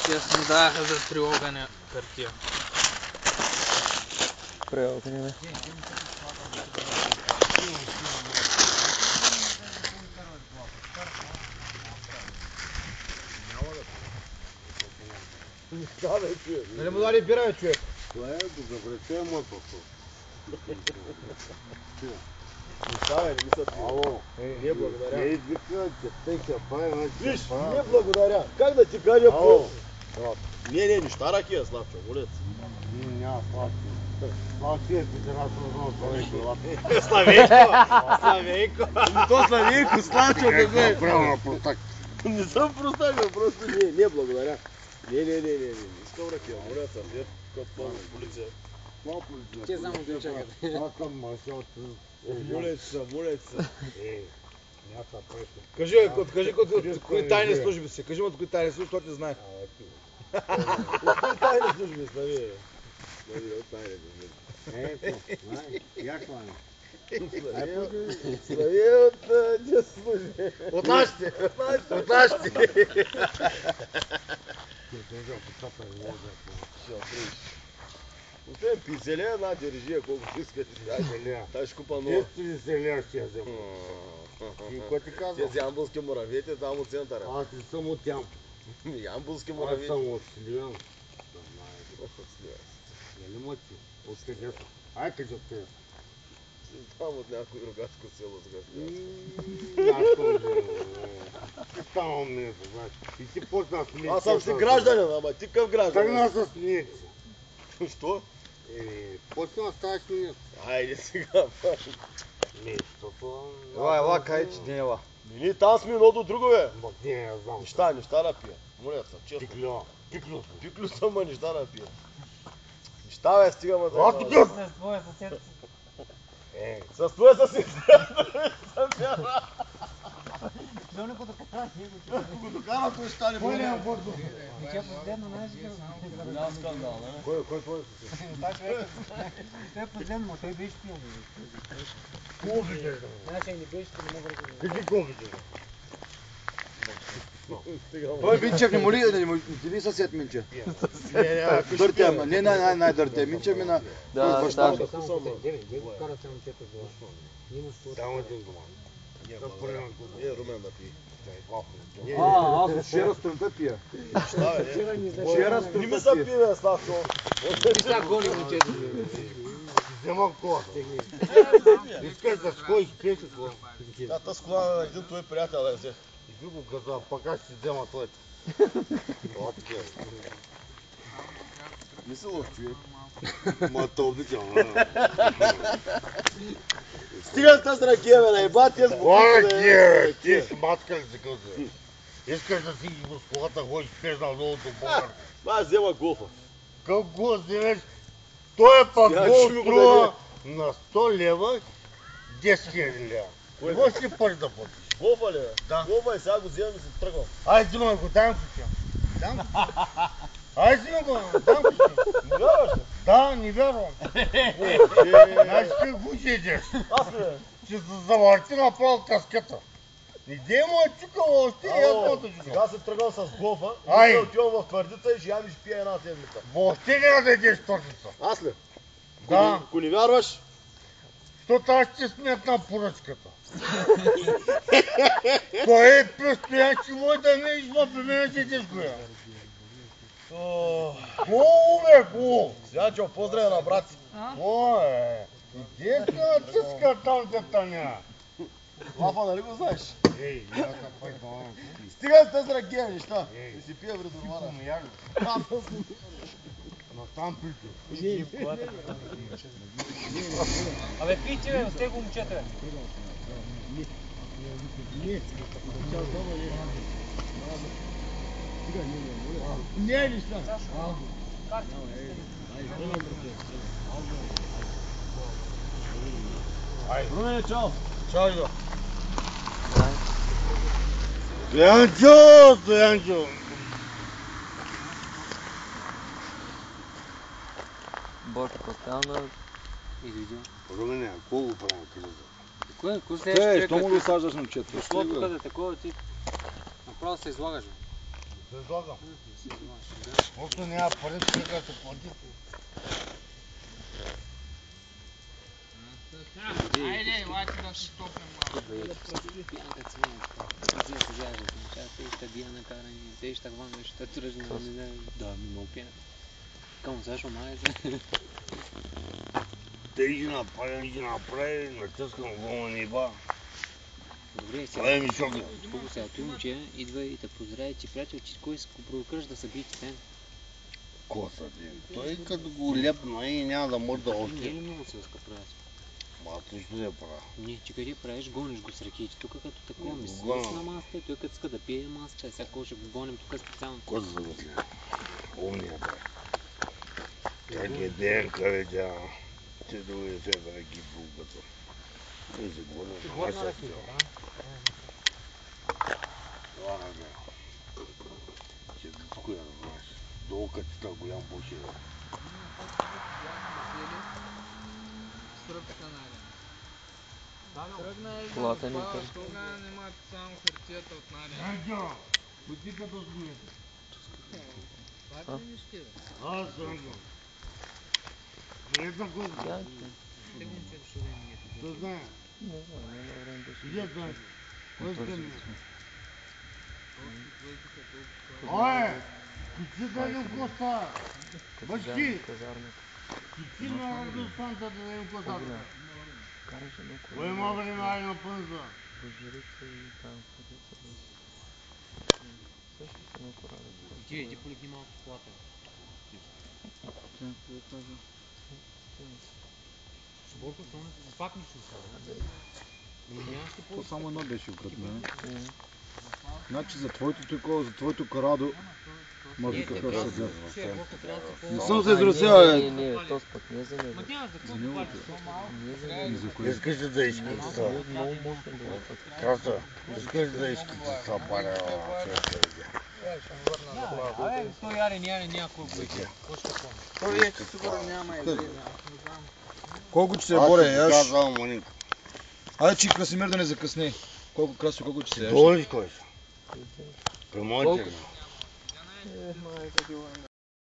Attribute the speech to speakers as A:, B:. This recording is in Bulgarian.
A: Тия си ми даваха за 3 огъня хартия.
B: Преогъня.
C: Нали му дали бира, човек?
D: Това е до забрете мотото.
C: Става, не мисля ти.
D: Ало,
C: Не благодаря.
D: не извиквайте, тъйка пай,
C: Виж, не благодаря. Как да ти кажа
D: Ало.
C: по... Не, неща ракия, Славчо, молец.
D: Няма Славчо. Славчо е федерация на
C: Славейко! То Славейко, Славчо, да знае.
D: Правилно простак.
C: Не съм простак, просто не благодаря. Не, искам ракия, молец, а код пълна полиция.
B: Те само да чакат.
D: Чакам машото.
C: Молец са.
D: Няма пресо.
C: Кажи от кои тайни служби си. Кажи от кои тайни служби, защото не знае. От кои тайни служби си, Слави? От тайни служби.
D: Як мане?
C: Слави от тия служби. От нашите. От нашите. Освен пизелия, една дирижия, колкото искаш. Та ще купа нова.
D: Ти ли зеля ще я взема? И кой ти казва?
C: Тези ямбулски муравейте там от центъра.
D: Аз не съм от Ямбол.
C: Ямбулски
D: Аз
C: муравейте.
D: съм от Сливен. Нали мъчи? От къде са? Ай, къде от къде са?
C: Там от някой другашко село с гъстя.
D: Ти стана умница, знаеш. И ти почна смееш.
C: Аз съм си гражданин, ама ти къв гражданин?
D: Тръгна се смееш.
C: Що?
D: Почна да ставаш смееш.
C: Айде сега, паш.
D: Защото...
C: Ела, кай, че не ела. Мини там сме едно до друго, бе.
D: Ма не, я знам.
C: Неща да пия. Моля се, честно. Пиклю съм, ма неща да пия. Неща, бе, стига, ма да...
D: А, тук!
B: С твоя съсед.
C: С твоя съсед.
B: Клони го докара, не го чуя.
C: Ако го докара, той ще стане
B: Кой не е
C: болен.
B: бордо? Тя последно, знаеш ли?
C: Голям скандал, не? Кой твой съсед?
B: Да, човек. Той е последно, той беше пиян.
D: Кофите!
B: Значи не беше, не мога да го...
D: Какви кофите?
E: Той Минчев не моли, не ти ли съсед Минчев? Дъртя, не най-дъртя. Минчев ми на баща.
B: Само карат се момчето за лашно.
D: Само един дома.
C: Е, Румен да пие.
E: Аз вчера сутринта пия. Вчера
C: Не ми са пие, бе, Славчо.
B: Сега гони момчето.
D: Взема кола. Искаш да сходиш пеше кола.
C: Та с кола на един твой приятел да я взех.
D: И би го казал, пък аз ще взема твоето.
E: Не се лош човек.
D: Ма то обичам.
C: Стига с тази ракия, бе, наеба тия с бутилка,
D: Бе, ти си матка ли си казва? Искаш да си го с колата ходиш пеш на долу до Българ.
C: Ма взема голфа.
D: Как го вземеш? Той е пак
C: Я
D: гол
C: чуй го,
D: струва на 100 лева 10 000 лева.
C: Кое
D: Какво ще пъш да платиш?
C: Голфа ли, бе?
D: Да.
C: Голфа и сега го вземам и се тръгвам.
D: Ай, взимай го, дай го си. Дам го си. Ай, взимай го, дам го си.
C: Не вярваш ли?
D: Да, не вярвам. Значи какво ще идеш?
C: Аз ли, бе?
D: Ще се завърти направо каската. Иде му е чукала още и аз мога да чукам.
C: Сега се тръгвам с голфа,
D: Ай.
C: и се отивам в твърдица и ще ям и ще пия една седмица.
D: Въобще няма да идеш точица.
C: Аз ли?
D: Да.
C: Ако не вярваш,
D: Защото аз ще сметна поръчката. Кой е престоян, че може да не изма при мен ще идеш гоя. Гол, бе, гол.
C: сега че поздравя на брат си.
D: О, иди на чиска там дета няма.
C: Лафа, нали го знаеш?
D: Ей, я да пай това.
C: Стига с тези ракия неща. И си пия в резервуара.
D: Му яга. Но там причу.
B: Абе, пийте, бе, сте го момчета, бе.
C: Не, неща. Румене, чао.
D: Чао, Иго. Стоянчо, Стоянчо.
B: Борка Патана и дойде.
D: Румене, колко правим криза?
B: Кой следващия човек?
E: Що му го саждаш на момчето?
B: Дошло тук да такова, ти направо се излагаш, бе.
D: Се излагам. Просто няма пари, сега се плати.
A: Айде, лайки да се топнем малко.
B: Пиянка цвънка. Где се вяжат? Те ще бия на каране. Те ще хвана, ще тръжна. Не знае. Да, ми много пиян. Кому защо майца?
D: Те ще направи, натъскам гола ниба.
B: Добре,
D: Това е
B: сега.
D: мишока.
B: Колко сега той момче идва и те поздравя, че приятел, че кой си го провокаш да се бийте те?
D: Коса ти. Той като го лепна и няма да мърда
B: Не е
D: още.
B: ли много селска правец?
D: Ма нищо не правя.
B: Не, че къде правиш, гониш го с ръките. Тук като такова ми се
D: Гонам.
B: на масата, той като иска да пие масата, сега кой ще го гоним тук специално.
D: Коса за да си. Умния бе. Как е денка вече. Че други се да ги булгата. И се гоним. Маша си. Това не бе. Че коя да знаеш. Долу като си голям буши.
A: Сръбска нали. Тръгна ли
B: Колата
A: да
B: ни
A: запава,
B: търси.
A: тогава нема само хартията от Надя.
D: Анджо, ходи като сме.
A: Това ли ще бе?
D: Аз Анджо. Гледна кой знае.
A: Те момчета ще време не е.
D: Да знае. Иди да. Кой ще ми? Ой! Кичи да дадем коста! Бачки! Кичи на радостанта да дадем костата! Кой има време ай на пънза?
B: Иди полегни малко в колата. Борко, пак нищо
E: То само едно беше украдено. Значи за твоето такова, за твоето карадо, може какво ще се вземе. Не съм се изразява, бе.
B: Не, то пък не за него.
E: За него
D: Искаш ли да искаш са? Краса, искаш ли да искаш са баря?
A: Абе, той яре някой бъде. Той вече сигурно няма и влезе.
E: Колко че се боре, яш?
D: Казвам Моника.
E: Айде, че Красимир да не закъсне. Колко че се яш?
D: Долу ли кой са? При моите.